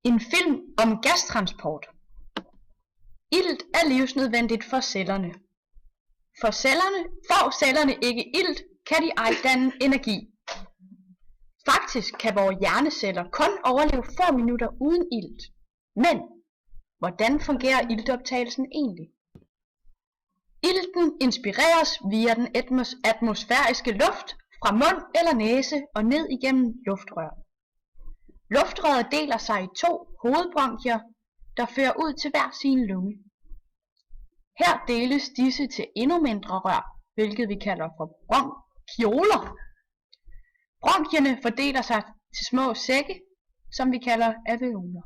En film om gastransport. Ilt er livsnødvendigt for cellerne. Får cellerne ikke ilt, kan de ej danne energi. Faktisk kan vores hjerneceller kun overleve få minutter uden ilt. Men hvordan fungerer iltoptagelsen egentlig? Ilten inspireres via den atmosfæriske luft fra mund eller næse og ned igennem luftrør. Luftrøret deler sig i 2 hovedbronkier, der fører ud til hver sin lunge. Her deles disse til endnu mindre rør, hvilket vi kalder for bronkioler. Bronkierne fordeler sig til små sække, som vi kalder alveoler.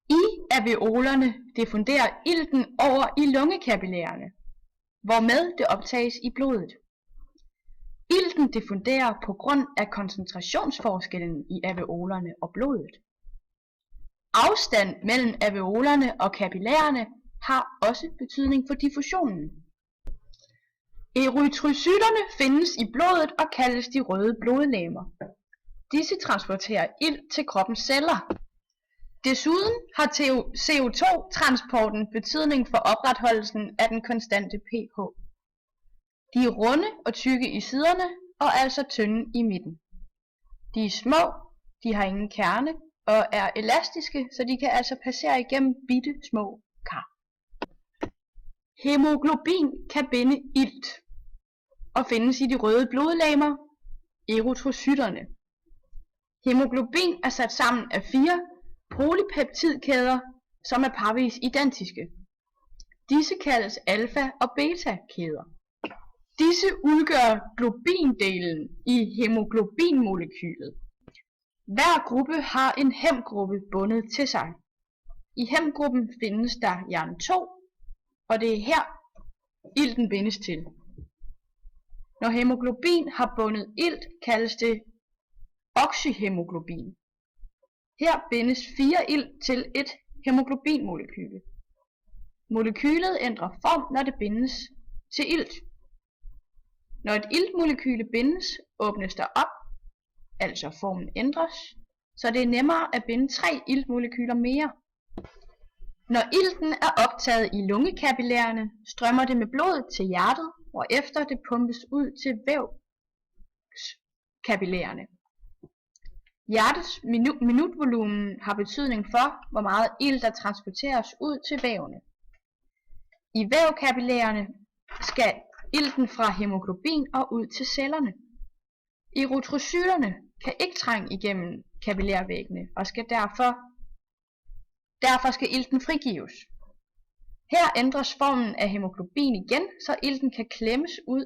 I alveolerne diffunderer ilten over i lungekapillærerne, hvormed det optages i blodet. Ilten diffunderer på grund af koncentrationsforskellen i alveolerne og blodet. Afstand mellem alveolerne og kapillærerne har også betydning for diffusionen. Erytrocytterne findes i blodet og kaldes de røde blodlegemer. Disse transporterer ilt til kroppens celler. Desuden har CO2-transporten betydning for opretholdelsen af den konstante pH. De er runde og tykke i siderne og altså tynde i midten. De er små, de har ingen kerne og er elastiske, så de kan altså passere igennem bitte små kar. Hæmoglobin kan binde ilt og findes i de røde blodlegemer, erytrocytterne. Hæmoglobin er sat sammen af 4 polypeptidkæder, som er parvis identiske. Disse kaldes alfa- og beta-kæder. Disse udgør globindelen i hæmoglobinmolekylet. Hver gruppe har en hæmgruppe bundet til sig. I hæmgruppen findes der jern 2, og det er her ilten bindes til. Når hæmoglobin har bundet ilt, kaldes det oxyhæmoglobin. Her bindes 4 ilt til et hæmoglobinmolekyle. Molekylet ændrer form, når det bindes til ilt. Når et iltmolekyle bindes, åbnes der op, altså formen ændres, så det er nemmere at binde 3 iltmolekyler mere. Når ilten er optaget i lungekapillærerne, strømmer det med blodet til hjertet, hvorefter det pumpes ud til vævskapillærerne. Hjertets minutvolumen har betydning for, hvor meget ilt der transporteres ud til vævene. I vævkapillærerne skal ilten fra hæmoglobin og ud til cellerne. Erytrocytterne kan ikke trænge igennem kapillærvæggene og skal derfor skal ilten frigives. Her ændres formen af hæmoglobin igen, så ilten kan klemmes ud.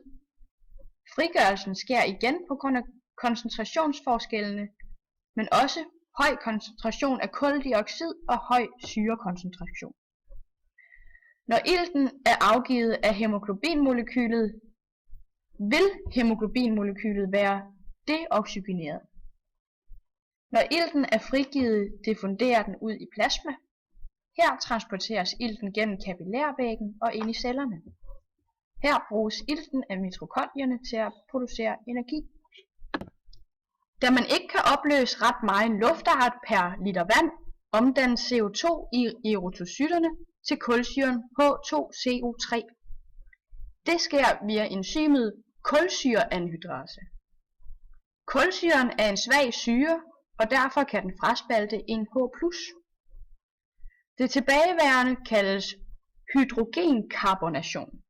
Frigørelsen sker igen på grund af koncentrationsforskellene, men også høj koncentration af kuldioxid og høj syrekoncentration. Når ilten er afgivet af hæmoglobinmolekylet, vil hæmoglobinmolekylet være deoxygeneret. Når ilten er frigivet, diffunderer den ud i plasma. Her transporteres ilten gennem kapillærvæggen og ind i cellerne. Her bruges ilten af mitokondrierne til at producere energi. Da man ikke kan opløse ret meget luftart per liter vand, omdannes CO2 i erytrocytterne til kulsyren H2CO3. Det sker via enzymet kulsyreanhydrase. Kulsyren er en svag syre, og derfor kan den fraspalte en H+. Det tilbageværende kaldes hydrogenkarbonation.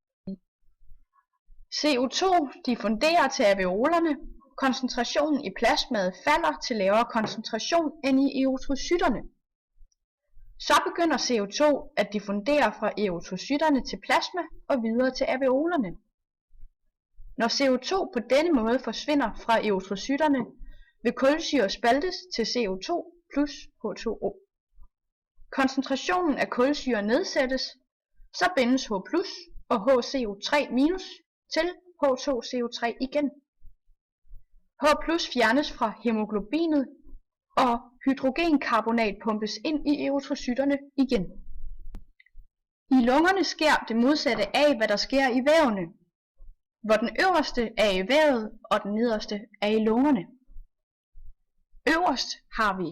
CO2 diffunderer til alveolerne. Koncentrationen i plasmaet falder til lavere koncentration end i erytrocytterne. Så begynder CO2 at diffundere fra erytrocytterne til plasma og videre til alveolerne. Når CO2 på denne måde forsvinder fra erytrocytterne, vil kulsyre spaltes til CO2 plus H2O. Koncentrationen af kulsyre nedsættes, så bindes H+ og HCO3- til H2CO3 igen. H+ fjernes fra hæmoglobinet, og hydrogenkarbonat pumpes ind i erytrocytterne igen. I lungerne sker det modsatte af, hvad der sker i vævene, hvor den øverste er i vævet, og den nederste er i lungerne. Øverst har vi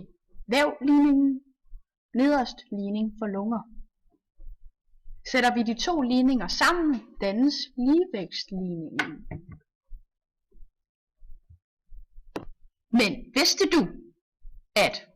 vævligningen, nederst ligning for lunger. Sætter vi de to ligninger sammen, dannes ligevægtsligningen. Men vidste du, at